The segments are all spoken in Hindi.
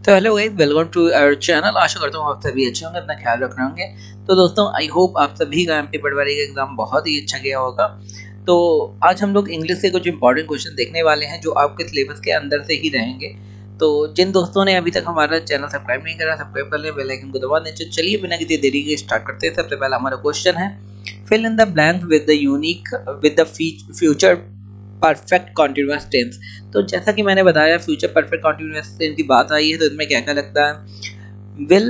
तो hello guys, welcome to our channel. आशा करता हूँ आप सभी अच्छे होंगे, अपना ख्याल रख रहे होंगे। तो दोस्तों, आई होप आप सभी का एमपी पटवारी का एग्जाम बहुत ही अच्छा गया होगा। तो आज हम लोग इंग्लिश के कुछ इंपॉर्टेंट क्वेश्चन देखने वाले हैं जो आपके सिलेबस के अंदर से ही रहेंगे। तो जिन दोस्तों ने अभी तक हमारा चैनल सब्सक्राइब नहीं करा, सब्सक्राइब कर लें, बेल आइकन को दबा दें। चलिए बिना किसी देरी के स्टार्ट करते हैं। सबसे पहला हमारा क्वेश्चन है, fill in the blank with the unique with the future perfect continuous tense. तो जैसा कि मैंने बताया, फ्यूचर परफेक्ट कॉन्टिन्यूअस टेंस की बात आई है तो इसमें क्या क्या लगता है, विल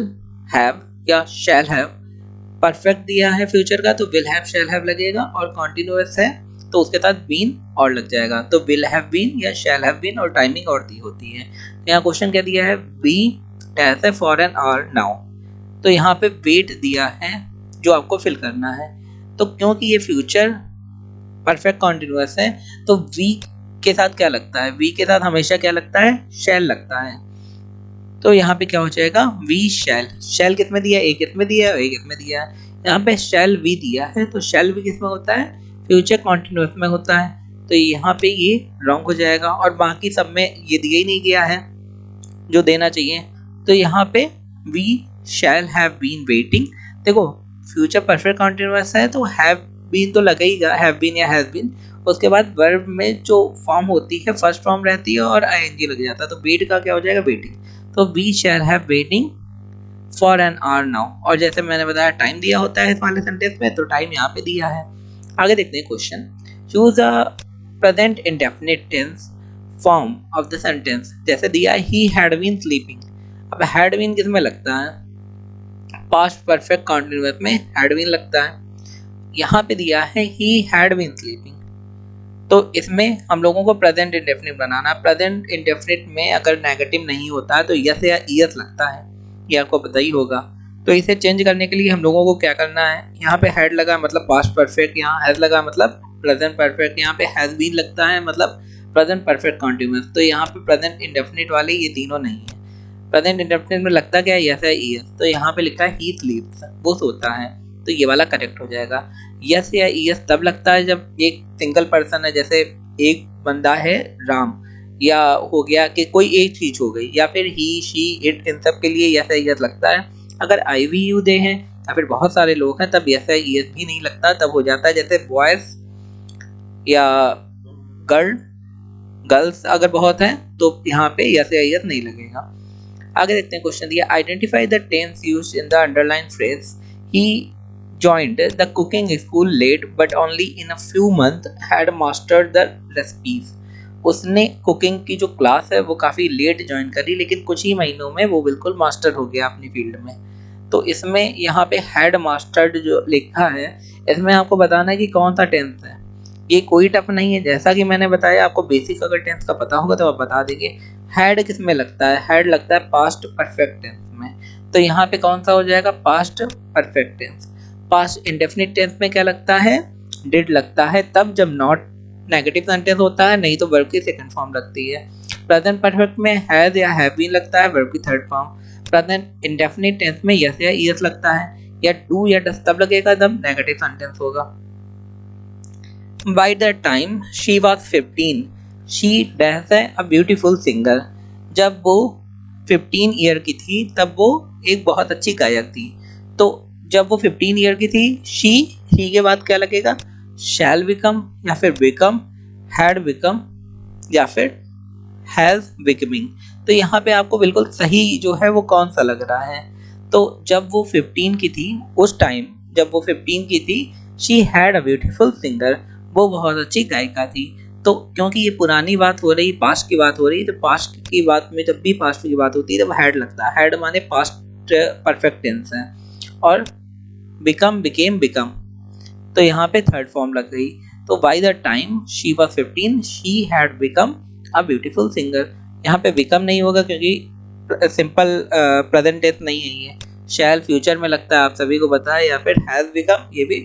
हैव या शैल हैव। परफेक्ट दिया है फ्यूचर का तो विल हैव शैल हैव लगेगा, और कॉन्टिन्यूअस है तो उसके साथ बीन और लग जाएगा। तो विल हैव बीन या शैल हैव बीन, और टाइमिंग और दी होती है। यहाँ क्वेश्चन क्या दिया है, बी ऐसे फॉर एन आवर नाउ। तो यहाँ पे वेट दिया है जो आपको फिल करना है। तो क्योंकि ये फ्यूचर परफेक्ट कॉन्टिन्यूअस है तो वी के साथ क्या लगता है, वी के साथ हमेशा क्या लगता है, शैल लगता है। तो यहाँ पे क्या हो जाएगा, वी शैल। शैल किस में दिया है, ए किस में दिया है, ए किस में दिया है। यहाँ पे शैल वी दिया है तो शैल वी किस में होता है, फ्यूचर कॉन्टिन्यूअस में होता है। तो यहाँ पे ये रॉन्ग हो जाएगा, और बाकी सब में ये दिया ही नहीं गया है जो देना चाहिए। तो यहाँ पे we shall have been waiting. देखो, फ्यूचर परफेक्ट कॉन्टिन्यूअस है तो हैव बीन तो लगेगा, हैव बीन या हैज बीन। उसके बाद वर्ब में जो फॉर्म होती है फर्स्ट फॉर्म रहती है और आईएनजी लग जाता है, तो वेट का क्या हो जाएगा, वेटिंग। तो we shall have waiting for an hour now. और जैसे मैंने बताया टाइम दिया होता है इस वाले सेंटेंस में, तो टाइम यहाँ पे दिया है। आगे देखते हैं question, choose a present indefinite tense form of the sentence. जैसे दिया ही हैड बीन स्लीपिंग। अब हैड बीन किस में लगता है, पास्ट परफेक्ट कॉन्टिन्यूअस में हैड बीन लगता है। यहाँ पे दिया है ही हैड बीन स्लीपिंग, तो इसमें हम लोगों को प्रेजेंट इंडेफिनिट बनाना। प्रेजेंट इंडेफिनिट में अगर नेगेटिव नहीं होता है तो यस या ईएस लगता है, ये आपको पता ही होगा। तो इसे चेंज करने के लिए हम लोगों को क्या करना है, यहाँ पे हैड लगा मतलब पास्ट परफेक्ट, यहाँ हैज लगा मतलब प्रेजेंट परफेक्ट, यहाँ पे हैज बीन लगता है मतलब प्रेजेंट परफेक्ट कॉन्टिन्यूअस। तो यहाँ पे प्रेजेंट इंडेफिनिट वाले ये तीनों नहीं है। प्रेजेंट इंडेफिनिट में लगता क्या है, यस या ईएस। तो यहाँ पे लिखा है ही स्लीप्स, वो सोता है, तो ये वाला करेक्ट हो जाएगा। यस या ईएस तब लगता है जब एक सिंगल पर्सन है, जैसे एक बंदा है राम, या हो गया कि कोई एक चीज हो गई, या फिर ही शी इट, इन सब के लिए यस या ईएस लगता है। अगर आई वी यू दे हैं या फिर बहुत सारे लोग हैं तब यस या ईएस भी नहीं लगता, तब हो जाता है जैसे बॉयज या गर्ल, गर्ल्स अगर बहुत है तो यहाँ पे यस या ईएस नहीं लगेगा। आगे देखते हैं क्वेश्चन दिया, identify the tense used in the underline phrase. He joined the cooking school late but only in a few months had mastered the recipes। उसने कुकिंग की जो क्लास है वो काफ़ी लेट ज्वाइन करी, लेकिन कुछ ही महीनों में वो बिल्कुल मास्टर हो गया अपनी फील्ड में। तो इसमें यहाँ पे हैड मास्टर्ड जो लिखा है, इसमें आपको बताना है कि कौन सा टेंस है। ये कोई टफ नहीं है, जैसा कि मैंने बताया आपको बेसिक अगर टेंस का पता होगा तो आप बता देंगे। हैड किस में लगता है, हैड लगता है पास्ट परफेक्ट टेंस में। तो यहाँ पे कौन सा हो जाएगा, past perfect tense. Past indefinite tense में क्या लगता है, डिड लगता है, तब जब नॉट नेगेटिव सेंटेंस होता है, नहीं तो वर्ब की सेकंड फॉर्म लगती है। प्रेजेंट परफेक्ट में हैज या हैव बीन लगता है, वर्ब की third form. Present indefinite tense में यस या ईएस लगता है, या डू या डस तब लगेगा जब नेगेटिव सेंटेंस होगा। By the time she was 15 she dash है अ ब्यूटीफुल सिंगर। जब वो 15 ईयर की थी तब वो एक बहुत अच्छी गायक थी। तो जब वो 15 ईयर की थी, शी ही के बाद क्या लगेगा, शैल बिकम या फिर बिकम, हैड बिकम या फिर हैज बिकमिंग। तो यहाँ पे आपको बिल्कुल सही जो है वो कौन सा लग रहा है। तो जब वो 15 की थी, उस टाइम जब वो 15 की थी, she had a beautiful singer, वो बहुत अच्छी गायिका थी। तो क्योंकि ये पुरानी बात हो रही, पास्ट की बात हो रही, तो पास्ट की बात में जब भी पास्ट की बात होती है तो हैड लगता है। हैड माने पास्ट परफेक्ट टेंस है, और बिकम बिकेम बिकम, तो यहाँ पे थर्ड फॉर्म लग गई। तो bye the time she was 15 she had become a beautiful singer. यहाँ पे बिकम नहीं होगा क्योंकि सिंपल प्रेजेंट टेंस नहीं है ये। शैल फ्यूचर में लगता है, आप सभी को पता है, या फिर हैज बिकम, ये भी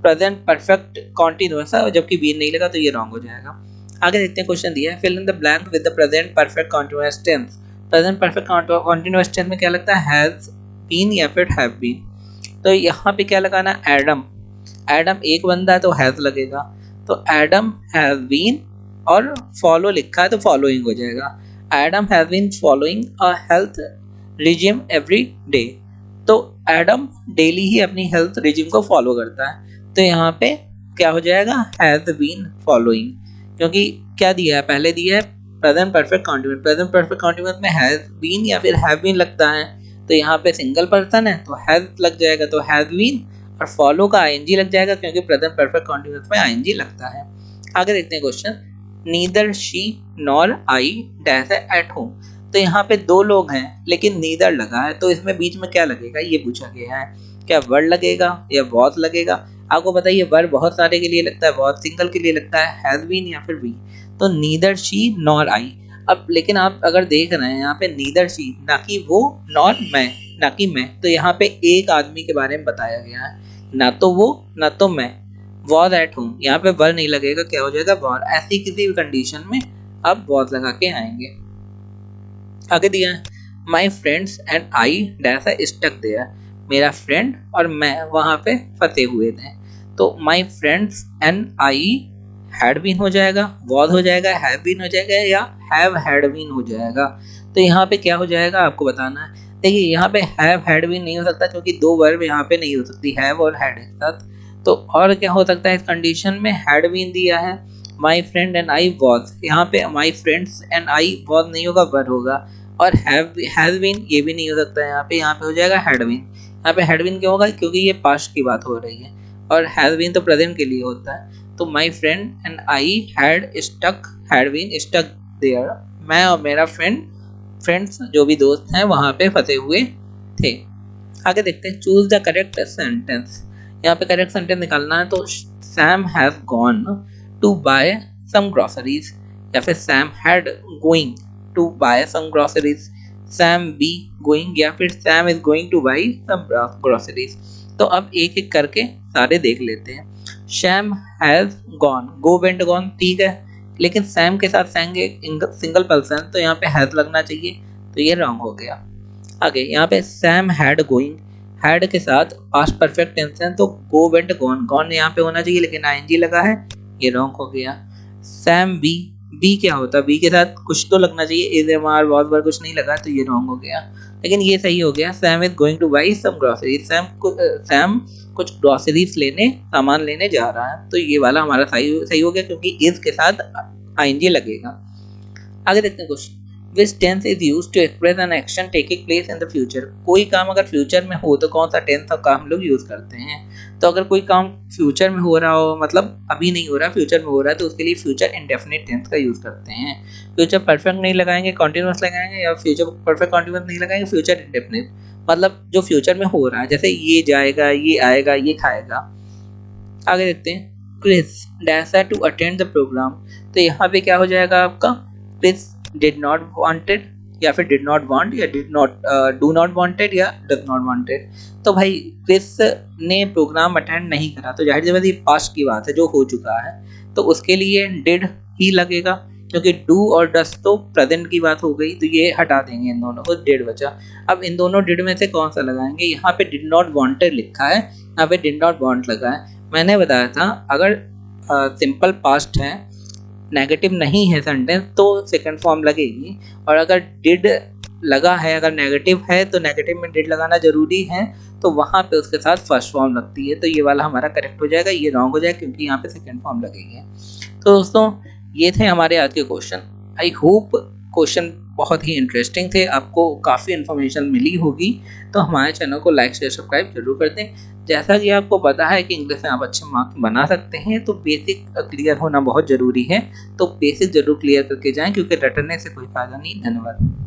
प्रेजेंट परफेक्ट कॉन्टिन्यूअस है, जबकि बीन नहीं लगा तो ये रॉन्ग हो जाएगा। आगे देखते हैं क्वेश्चन दिया है, fill in the blank with the present perfect continuous tense. Present perfect continuous tense में क्या लगता है, हैज बीन या फिर हैव बीन। तो यहाँ पे क्या लगाना, एडम। एडम एक बंदा है तो हैज लगेगा, तो एडम हैज बीन, और फॉलो लिखा है तो फॉलोइंग हो जाएगा। Adam has been following a health regime every day. तो एडम डेली ही अपनी हेल्थ रिजिम को फॉलो करता है, तो यहाँ पे क्या हो जाएगा, हैज बीन फॉलोइंग, क्योंकि क्या दिया है, पहले दिया है प्रेजेंट परफेक्ट कॉन्टिन्यूंस। प्रेजेंट परफेक्ट कॉन्टिन्यूंस में हैज बीन या फिर हैव बीन लगता है, तो यहाँ पे सिंगल पर्सन है तो हैज लग जाएगा, तो हैज बीन, और फॉलो का आईएनजी लग जाएगा क्योंकि प्रेजेंट परफेक्ट कॉन्टिन्यूंस में आईएनजी लगता है। आगे देखते हैं question, neither she nor I dash at home. तो यहाँ पे दो लोग हैं लेकिन नीदर लगा है, तो इसमें बीच में क्या लगेगा ये पूछा गया है, क्या वर्ड लगेगा या वॉज लगेगा। आपको बताइए वर्ड बहुत सारे के लिए लगता है, वॉज सिंगल के लिए लगता है, हैज बीन या फिर बी। तो नीदर शी नॉर आई। अब लेकिन आप अगर देख रहे हैं यहाँ पे नीदर शी, ना कि वो, नॉर मैं, ना कि मैं, तो यहाँ पे एक आदमी के बारे में बताया गया है, ना तो वो ना तो मैं। वॉज एट होम, यहाँ पे वर नहीं लगेगा, क्या हो जाएगा वॉर। ऐसी किसी भी कंडीशन में आप वॉज लगा के आएंगे। आगे दिया है, my friends and I dash stuck there. मेरा फ्रेंड और मैं वहाँ पे फंसे हुए थे, तो my friends and I had been हो जाएगा, वॉज हो जाएगा, हैव बीन हो जाएगा, या हैव हैड बीन हो जाएगा। तो यहाँ पे क्या हो जाएगा आपको बताना है। देखिए यहाँ पे हैव हैड बीन नहीं हो सकता क्योंकि दो वर्ब यहाँ पे नहीं हो सकती, हैव और हैड एक साथ। तो और क्या हो सकता है इस कंडीशन में, हैड बीन दिया है, माई फ्रेंड एंड आई वॉज, यहाँ पे माई फ्रेंड्स एंड आई वॉज नहीं होगा, वर होगा। और हैव बीन ये भी नहीं हो सकता यहाँ पे हो जाएगा हैड बीन। यहाँ पे हैड बीन क्यों होगा, क्योंकि ये पास्ट की बात हो रही है, और हैज बीन तो प्रेजेंट के लिए होता है। तो my friend and I had been stuck there. मैं और मेरा फ्रेंड्स जो भी दोस्त हैं वहाँ पे फंसे हुए थे। आगे देखते हैं, चूज द करेक्ट सेंटेंस। यहाँ पे करेक्ट सेंटेंस निकालना है, तो Sam have gone to buy some groceries, या फिर Sam had going to buy some groceries, Sam be going, या फिर Sam is going to buy some groceries. तो अब एक एक करके सारे देख लेते हैं। Sam has gone, go went gone ठीक है, लेकिन सैम के साथ सैंग एक सिंगल पर्सन, तो यहाँ पे हैज लगना चाहिए, तो ये रॉन्ग हो गया। आगे यहाँ पे सैम हैड गोइंग, हैड के साथ पास्ट परफेक्ट टेंस है, तो गो वेंट गॉन, गॉन यहाँ पे होना चाहिए लेकिन आईएनजी लगा है, ये रॉन्ग हो गया। सैम बी, बी क्या होता है, बी के साथ कुछ तो लगना चाहिए, is am are was were कुछ नहीं लगा, तो ये रॉन्ग हो गया। लेकिन ये सही हो गया, Sam is going to buy some groceries, Sam कुछ ग्रोसरीज लेने, सामान लेने जा रहा है, तो ये वाला हमारा सही हो गया क्योंकि इज के साथ आईएनजी लगेगा। आगे देखते हैं question, which tense is used to express an action taking place in the future. कोई काम अगर फ्यूचर में हो तो कौन सा टेंस का हम लोग यूज करते हैं। तो अगर कोई काम फ्यूचर में हो रहा हो, मतलब अभी नहीं हो रहा, फ्यूचर में हो रहा है, तो उसके लिए फ्यूचर इंडेफिनिट टेंस का यूज करते हैं। फ्यूचर परफेक्ट नहीं लगाएंगे, कॉन्टिन्यूअस लगाएंगे, या फ्यूचर परफेक्ट कॉन्टिन्यूअस नहीं लगाएंगे, फ्यूचर इंडेफिनिट, मतलब जो फ्यूचर में हो रहा है, जैसे ये जाएगा, ये आएगा, ये खाएगा। आगे देखते हैं, Chris dash to attend the programme. तो यहाँ पे क्या हो जाएगा आपका, क्रिस डिड नॉट वांटेड, या फिर डिड नॉट वांट, या did not do not wanted, या डज नॉट वांटेड। तो भाई क्रिस ने प्रोग्राम अटेंड नहीं करा, तो जाहिर सी बात ये पास्ट की बात है जो हो चुका है, तो उसके लिए डिड ही लगेगा, क्योंकि डू और डस तो प्रेजेंट की बात हो गई, तो ये हटा देंगे इन दोनों को, डिड बचा। अब इन दोनों डिड में से कौन सा लगाएंगे, यहाँ पे डिड नॉट वांटेड लिखा है, यहाँ पे डिड नॉट वांट लगा है। मैंने बताया था अगर सिंपल पास्ट है, नेगेटिव नहीं है सेंटेंस, तो सेकंड फॉर्म लगेगी, और अगर डिड लगा है, अगर नेगेटिव है तो नेगेटिव में डिड लगाना जरूरी है, तो वहाँ पे उसके साथ फर्स्ट फॉर्म लगती है, तो ये वाला हमारा करेक्ट हो जाएगा, ये रॉन्ग हो जाएगा क्योंकि यहाँ पे सेकंड फॉर्म लगेगी। तो दोस्तों ये थे हमारे आज के क्वेश्चन। आई होप क्वेश्चन बहुत ही इंटरेस्टिंग थे, आपको काफ़ी इन्फॉर्मेशन मिली होगी, तो हमारे चैनल को लाइक शेयर सब्सक्राइब जरूर कर दें। जैसा कि आपको पता है कि इंग्लिश में आप अच्छे मार्क्स बना सकते हैं, तो बेसिक क्लियर होना बहुत ज़रूरी है, तो बेसिक जरूर क्लियर करके जाएं क्योंकि रटने से कोई फायदा नहीं। धन्यवाद।